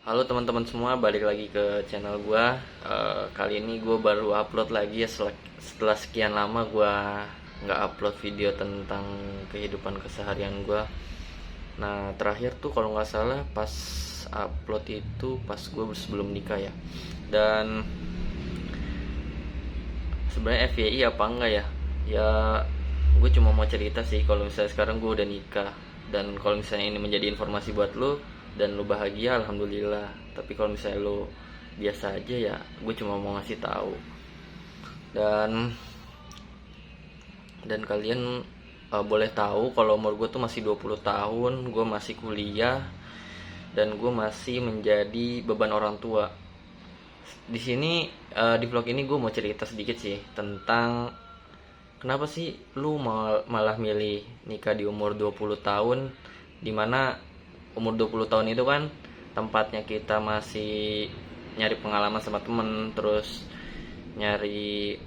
Halo teman-teman semua, balik lagi ke channel gua. Kali ini gue baru upload lagi ya setelah sekian lama gua nggak upload video tentang kehidupan keseharian gua. Nah terakhir tuh kalau nggak salah pas upload itu pas gue sebelum nikah ya. Dan sebenarnya FYI apa enggak ya? Ya gue cuma mau cerita sih kalau misalnya sekarang gue udah nikah. Dan kalau misalnya ini menjadi informasi buat lo dan lo bahagia, alhamdulillah. Tapi kalau misalnya lo biasa aja ya, gue cuma mau ngasih tahu. Dan kalian boleh tahu kalau umur gue tuh masih 20 tahun, gue masih kuliah dan gue masih menjadi beban orang tua. Di sini di vlog ini gue mau cerita sedikit sih tentang kenapa sih lu malah milih nikah di umur 20 tahun, dimana umur 20 tahun itu kan tempatnya kita masih nyari pengalaman sama temen, terus nyari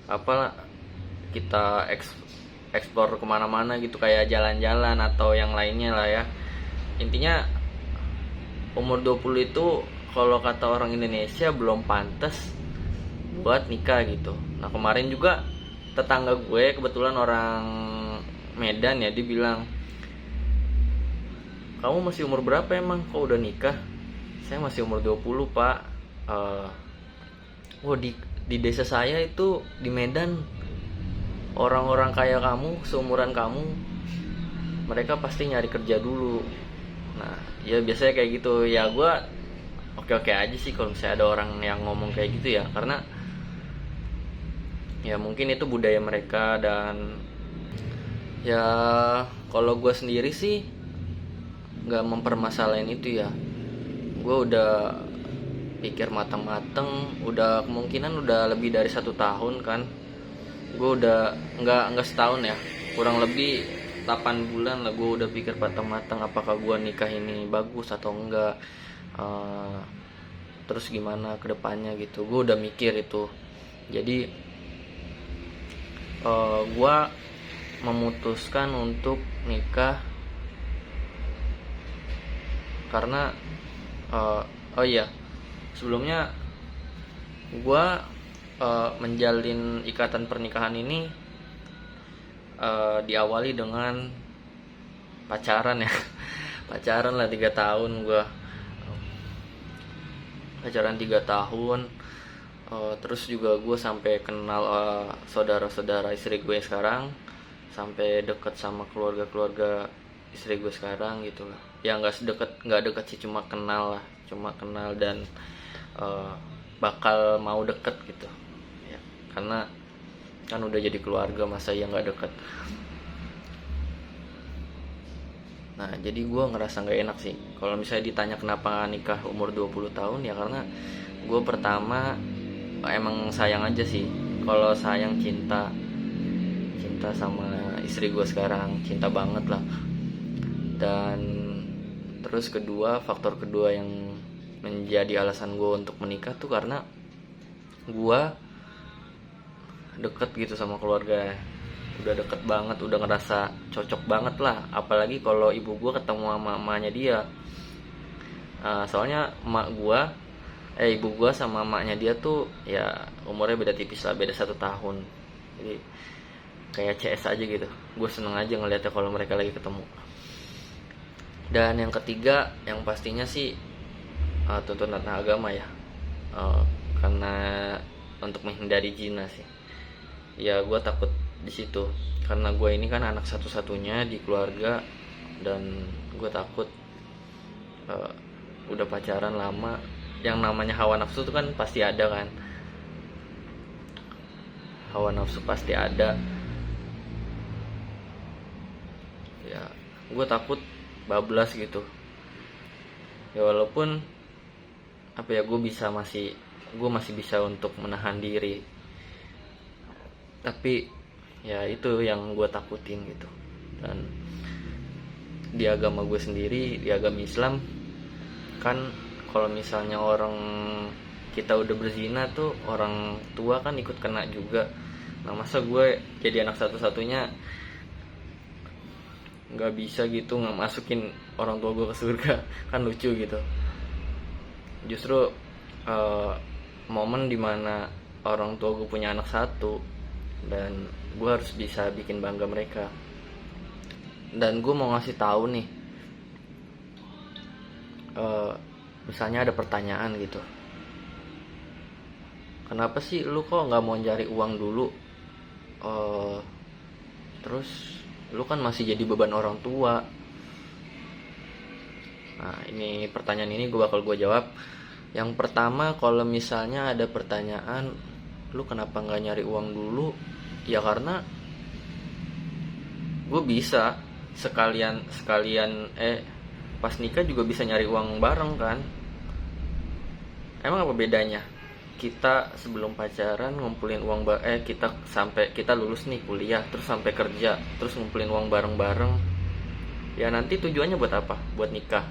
apa, kita eksplor kemana-mana gitu, kayak jalan-jalan atau yang lainnya lah ya. Intinya umur 20 itu kalau kata orang Indonesia belum pantas buat nikah gitu. Nah kemarin juga tetangga gue kebetulan orang Medan ya, dia bilang, kamu masih umur berapa emang, kok udah nikah? Saya masih umur 20 pak. Di desa saya itu di Medan, orang-orang kaya kamu, seumuran kamu, mereka pasti nyari kerja dulu. Nah ya biasanya kayak gitu ya. Gue oke-oke aja sih kalau misalnya ada orang yang ngomong kayak gitu ya, karena ya mungkin itu budaya mereka. Dan ya kalau gue sendiri sih nggak mempermasalahin itu ya. Gue udah pikir matang-matang, udah kemungkinan udah lebih dari 1 tahun kan. Gue udah nggak setahun ya, kurang lebih 8 bulan lah gue udah pikir matang-matang apakah gue nikah ini bagus atau enggak. Terus gimana kedepannya gitu, gue udah mikir itu. Jadi gue memutuskan untuk nikah karena oh iya, sebelumnya gue menjalin ikatan pernikahan ini diawali dengan pacaran ya. Pacaran lah 3 tahun, gue pacaran 3 tahun. Terus juga gue sampai kenal saudara-saudara istri gue sekarang, sampai deket sama keluarga-keluarga istri gue sekarang gitu lah. Ya nggak deket sih, cuma kenal lah, dan bakal mau deket gitu ya, karena kan udah jadi keluarga, masa ya nggak deket. Nah jadi gue ngerasa nggak enak sih kalau misalnya ditanya kenapa nikah umur 20 tahun. Ya karena gue pertama emang sayang aja sih. Kalau sayang, cinta sama istri gue sekarang, cinta banget lah. Dan terus faktor kedua yang menjadi alasan gue untuk menikah tuh karena gue deket gitu sama keluarga. Udah deket banget, udah ngerasa cocok banget lah. Apalagi kalau ibu gue ketemu sama emaknya dia. Soalnya ibu gue sama emaknya dia tuh ya umurnya beda tipis lah, beda 1 tahun. Jadi kayak CS aja gitu. Gue seneng aja ngeliatnya kalau mereka lagi ketemu. Dan yang ketiga, yang pastinya sih tuntunan agama ya. Karena untuk menghindari zina sih. Ya gue takut di situ, karena gue ini kan anak satu-satunya di keluarga. Dan gue takut udah pacaran lama, yang namanya hawa nafsu itu kan pasti ada kan. Hawa nafsu pasti ada ya. Gue takut bablas gitu ya. Walaupun apa ya, gue masih bisa untuk menahan diri, tapi ya itu yang gue takutin gitu. Dan di agama gue sendiri, di agama Islam kan, kalau misalnya kita udah berzina tuh orang tua kan ikut kena juga. Nah masa gue jadi anak satu-satunya nggak bisa gitu nggak masukin orang tua gue ke surga. Kan lucu gitu. Justru momen dimana orang tua gue punya anak satu, dan gue harus bisa bikin bangga mereka. Dan gue mau ngasih tahu nih, misalnya ada pertanyaan gitu, kenapa sih lu kok nggak mau cari uang dulu, terus lu kan masih jadi beban orang tua. Nah, ini pertanyaan ini gue jawab. Yang pertama, kalau misalnya ada pertanyaan, lu kenapa nggak nyari uang dulu? Ya karena gue bisa sekalian pas nikah juga bisa nyari uang bareng kan. Emang apa bedanya? Kita sebelum pacaran ngumpulin uang kita sampai kita lulus nih kuliah, terus sampai kerja, terus ngumpulin uang bareng-bareng. Ya nanti tujuannya buat apa? Buat nikah.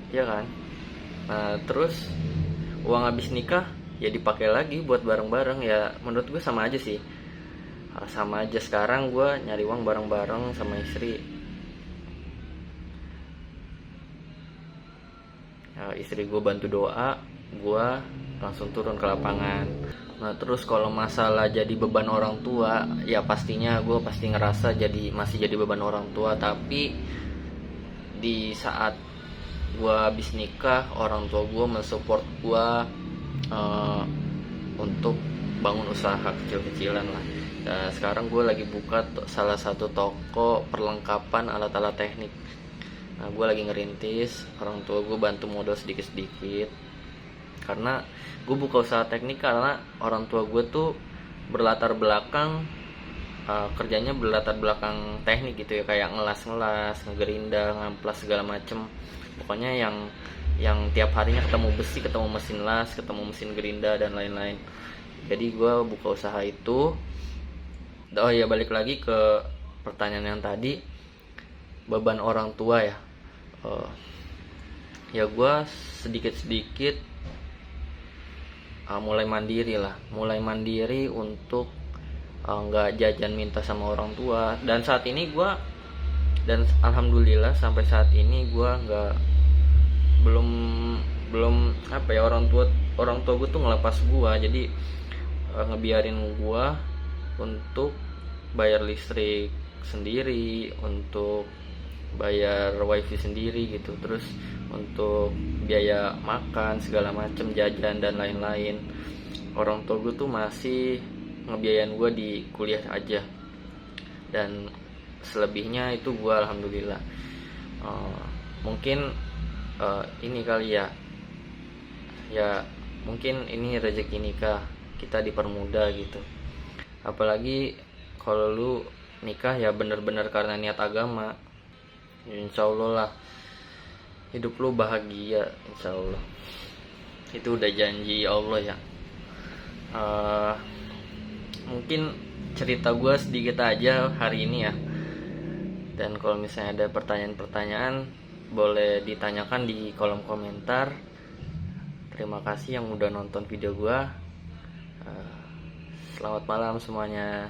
Ya kan? Nah, terus uang habis nikah ya dipakai lagi buat bareng-bareng. Ya menurut gue sama aja sih. Sama aja, sekarang gue nyari uang bareng-bareng sama istri. Ya, istri gue bantu doa, gue langsung turun ke lapangan. Nah, terus kalau masalah jadi beban orang tua, ya pastinya gue pasti ngerasa masih jadi beban orang tua. Tapi di saat gue habis nikah, orang tua gue mensupport gue untuk bangun usaha kecil-kecilan lah. Dan sekarang gue lagi buka salah satu toko perlengkapan alat-alat teknik. Nah, gue lagi ngerintis, orang tua gue bantu modal sedikit-sedikit. Karena gue buka usaha teknik karena orang tua gue tuh berlatar belakang kerjanya berlatar belakang teknik gitu ya, kayak ngelas, ngegerinda, ngamplas segala macem. Pokoknya yang tiap harinya ketemu besi, ketemu mesin las, ketemu mesin gerinda dan lain-lain. Jadi gue buka usaha itu. Oh ya, balik lagi ke pertanyaan yang tadi, beban orang tua ya. Ya gue sedikit-sedikit mulai mandiri untuk nggak jajan minta sama orang tua. Dan saat ini alhamdulillah sampai saat ini gue belum apa ya, orang tua gue tuh ngelepas gue. Jadi ngebiarin gue untuk bayar listrik sendiri, untuk bayar wifi sendiri gitu, terus untuk biaya makan segala macem, jajan dan lain-lain. Orang tua gue tuh masih ngebiayain gue di kuliah aja, dan selebihnya itu gue alhamdulillah. Mungkin ini kali ya mungkin ini rezeki nikah, kita dipermudah gitu. Apalagi kalau lu nikah ya bener-bener karena niat agama, insya Allah lah hidup lu bahagia, insya Allah. Itu udah janji Allah ya. Mungkin cerita gue sedikit aja hari ini ya. Dan kalau misalnya ada pertanyaan-pertanyaan, boleh ditanyakan di kolom komentar. Terima kasih yang udah nonton video gue. Selamat malam semuanya.